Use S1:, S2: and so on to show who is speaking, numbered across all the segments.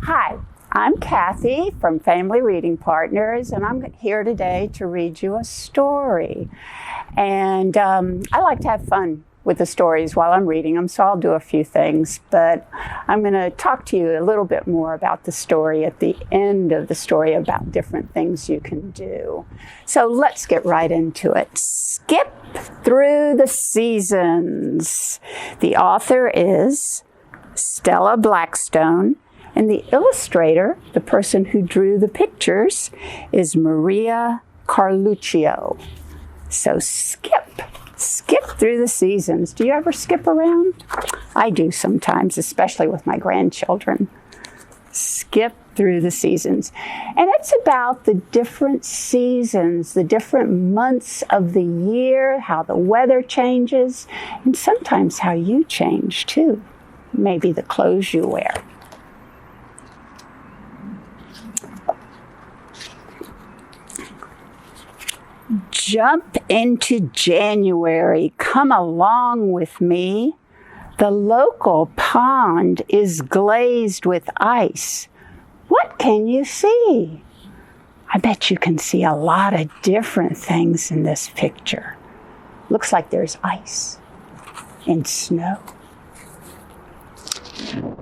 S1: Hi, I'm Kathy from Family Reading Partners, and I'm here today to read you a story. And I like to have fun with the stories while I'm reading them, so I'll do a few things. But I'm going to talk to you a little bit more about the story at the end of the story about different things you can do. So let's get right into it. Skip Through the Seasons. The author is Stella Blackstone. And the illustrator, the person who drew the pictures, is Maria Carluccio. So skip through the seasons. Do you ever skip around? I do sometimes, especially with my grandchildren. Skip through the seasons. And it's about the different seasons, the different months of the year, how the weather changes, and sometimes how you change too. Maybe the clothes you wear. Jump into January. Come along with me. The local pond is glazed with ice. What can you see? I bet you can see a lot of different things in this picture. Looks like there's ice and snow.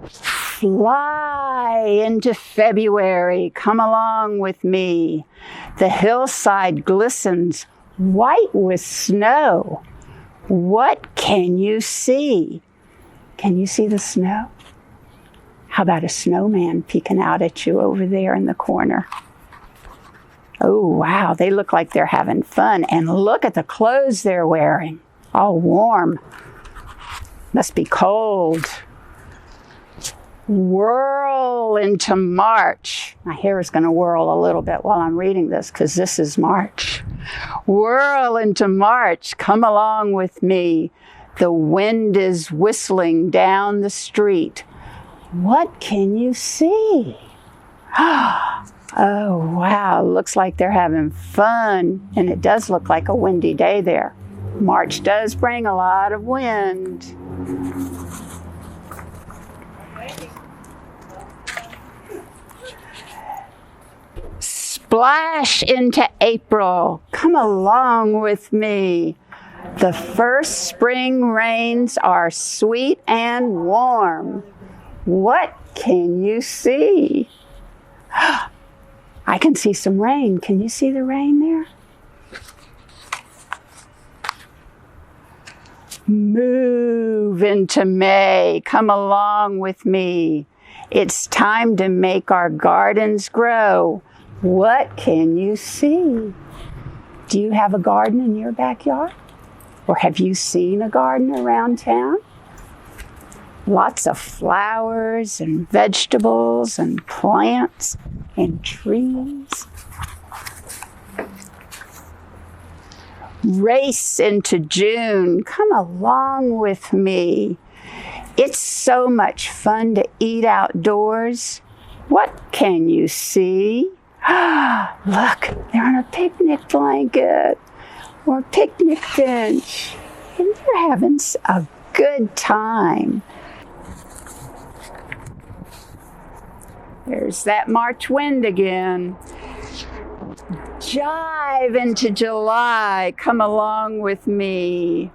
S1: Fly into February. Come along with me. The hillside glistens white with snow. What can you see? Can you see the snow? How about a snowman peeking out at you over there in the corner? Oh, wow, they look like they're having fun. And look at the clothes they're wearing. All warm. Must be cold. Whirl into March. My hair is going to whirl a little bit while I'm reading this because this is March. Whirl into March. Come along with me. The wind is whistling down the street. What can you see? Oh, wow. Looks like they're having fun. And it does look like a windy day there. March does bring a lot of wind. Splash into April. Come along with me. The first spring rains are sweet and warm. What can you see? I can see some rain. Can you see the rain there? Move into May. Come along with me. It's time to make our gardens grow. What can you see? Do you have a garden in your backyard? Or have you seen a garden around town? Lots of flowers and vegetables and plants and trees. Race into June. Come along with me. It's so much fun to eat outdoors. What can you see? Look, they're on a picnic blanket or picnic bench, and they're having a good time. There's that March wind again. Jive into July. Come along with me.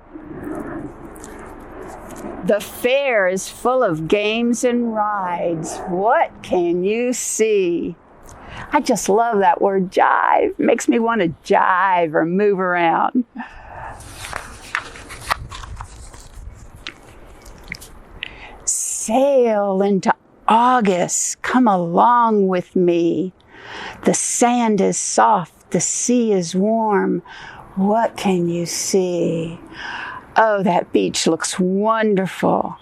S1: The fair is full of games and rides. What can you see? I just love that word jive. It makes me want to jive or move around. Sail into August. Come along with me. The sand is soft. The sea is warm. What can you see? Oh, that beach looks wonderful.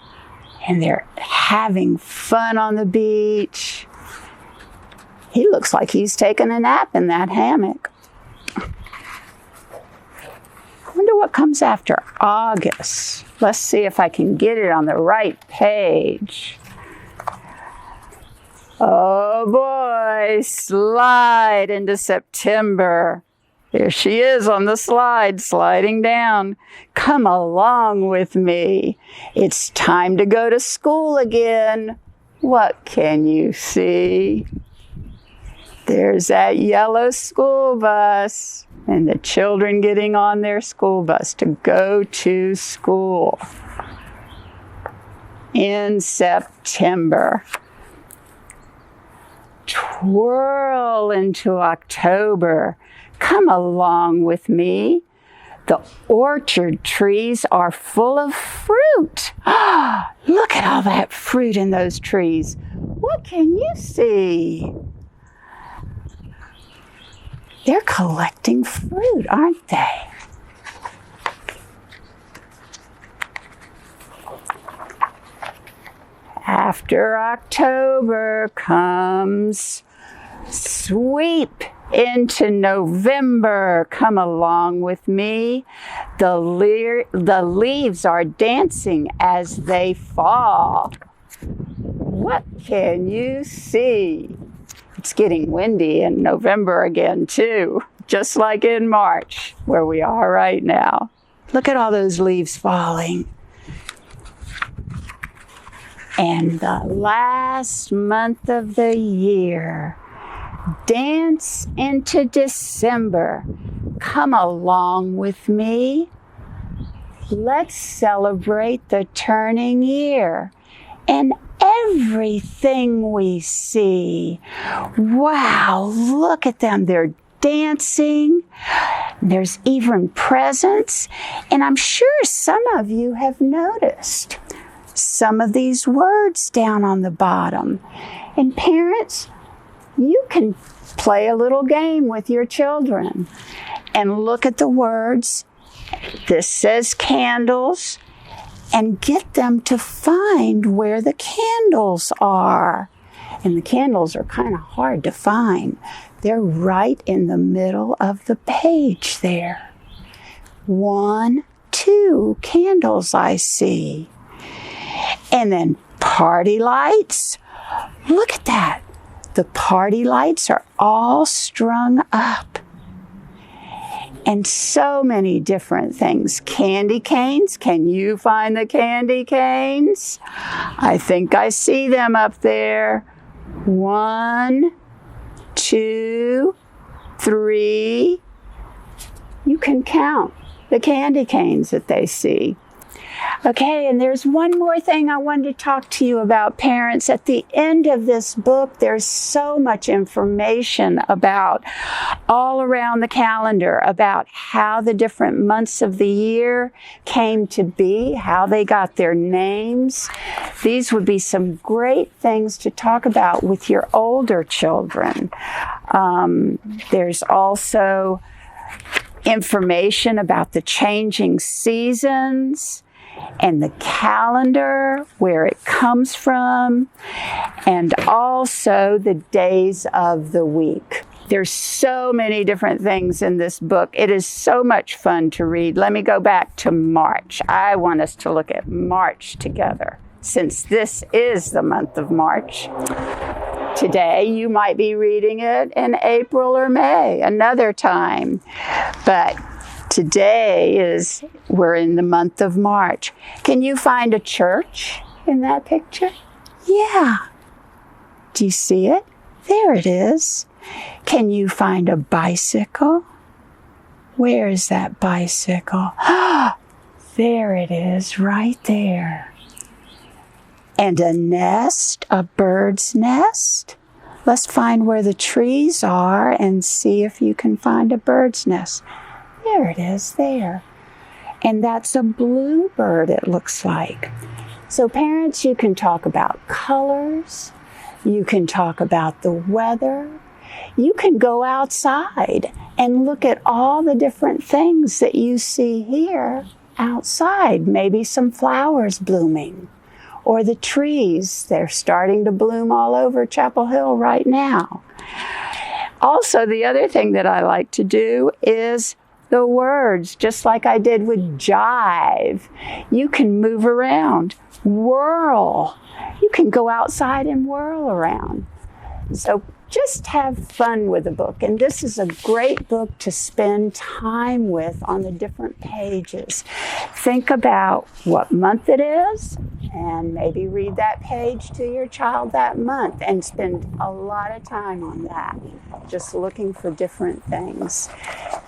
S1: And they're having fun on the beach. He looks like he's taking a nap in that hammock. I wonder what comes after August. Let's see if I can get it on the right page. Oh boy, slide into September. There she is on the slide, sliding down. Come along with me. It's time to go to school again. What can you see? There's that yellow school bus and the children getting on their school bus to go to school in September. Twirl into October. Come along with me. The orchard trees are full of fruit. Look at all that fruit in those trees. What can you see? They're collecting fruit, aren't they? After October comes sweep into November. Come along with me. The leaves are dancing as they fall. What can you see? It's getting windy in November again, too, just like in March, where we are right now. Look at all those leaves falling. And the last month of the year, dance into December. Come along with me. Let's celebrate the turning year and everything we see. Wow, look at them. They're dancing. There's even presents. And I'm sure some of you have noticed some of these words down on the bottom. And parents, you can play a little game with your children and look at the words. This says candles, and get them to find where the candles are. And the candles are kind of hard to find. They're right in the middle of the page there. 1, 2 candles I see. And then party lights. Look at that. The party lights are all strung up. And so many different things. Candy canes. Can you find the candy canes? I think I see them up there. 1, 2, 3. You can count the candy canes that they see. Okay, and there's one more thing I wanted to talk to you about, parents. At the end of this book, there's so much information about all around the calendar, about how the different months of the year came to be, how they got their names. These would be some great things to talk about with your older children. There's also information about the changing seasons and the calendar, where it comes from, and also the days of the week. There's so many different things in this book. It is so much fun to read. Let me go back to March. I want us to look at March together, since this is the month of March. Today, you might be reading it in April or May, another time. But today we're in the month of March. Can you find a church in that picture? Yeah. Do you see it? There it is. Can you find a bicycle? Where is that bicycle? There it is, right there. And a nest, a bird's nest. Let's find where the trees are and see if you can find a bird's nest. There it is, there. And that's a bluebird, it looks like. So parents, you can talk about colors. You can talk about the weather. You can go outside and look at all the different things that you see here outside. Maybe some flowers blooming, or the trees. They're starting to bloom all over Chapel Hill right now. Also, the other thing that I like to do is the words, just like I did with jive. You can move around, whirl. You can go outside and whirl around. So just have fun with the book. And this is a great book to spend time with on the different pages. Think about what month it is and maybe read that page to your child that month and spend a lot of time on that, just looking for different things.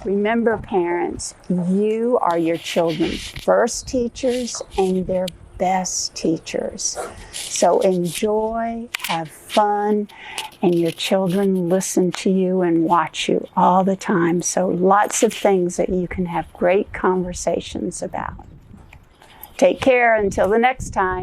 S1: Remember, parents, you are your children's first teachers and their best teachers. So enjoy, have fun, and your children listen to you and watch you all the time. So lots of things that you can have great conversations about. Take care until the next time.